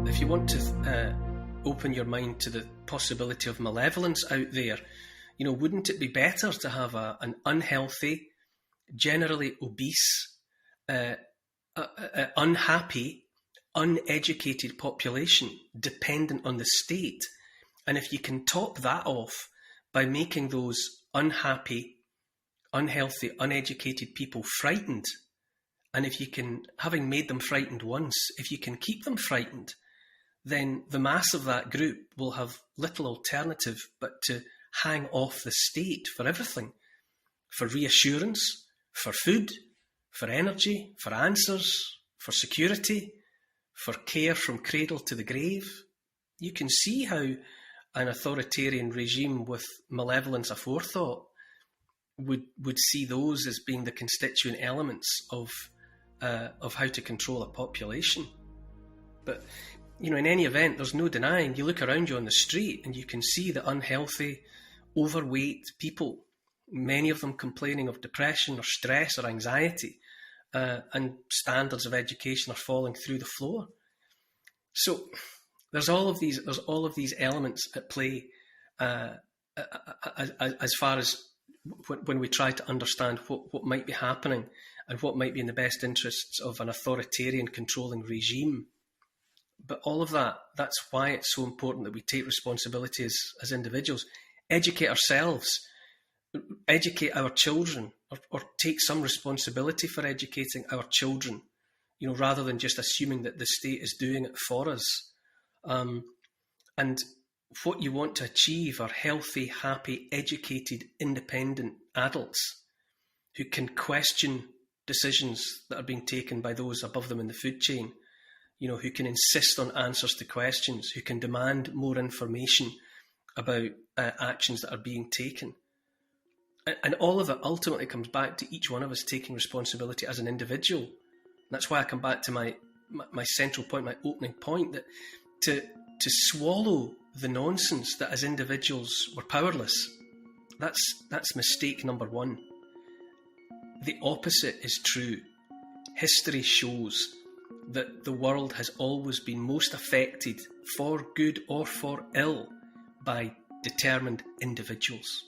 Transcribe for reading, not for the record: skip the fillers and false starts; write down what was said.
if you want to open your mind to the possibility of malevolence out there, wouldn't it be better to have an unhealthy, generally obese, unhappy, uneducated population dependent on the state? And if you can top that off by making those unhappy, unhealthy, uneducated people frightened, and if you can, having made them frightened once, if you can keep them frightened, then the mass of that group will have little alternative but to hang off the state for everything, for reassurance, for food, for energy, for answers, for security, for care from cradle to the grave. You can see how an authoritarian regime with malevolence aforethought would see those as being the constituent elements of how to control a population. But in any event, there's no denying, you look around you on the street and you can see the unhealthy, overweight people, many of them complaining of depression or stress or anxiety, and standards of education are falling through the floor. So there's all of these elements at play as far as when we try to understand what might be happening and what might be in the best interests of an authoritarian controlling regime. But all of that's why it's so important that we take responsibility as individuals, educate ourselves, educate our children, or take some responsibility for educating our children, rather than just assuming that the state is doing it for us. And what you want to achieve are healthy, happy, educated, independent adults who can question decisions that are being taken by those above them in the food chain, who can insist on answers to questions, who can demand more information about actions that are being taken. And all of it ultimately comes back to each one of us taking responsibility as an individual. And that's why I come back to my central point, my opening point, that to swallow the nonsense that as individuals we're powerless, that's mistake number one. The opposite is true. History shows that the world has always been most affected, for good or for ill, by determined individuals.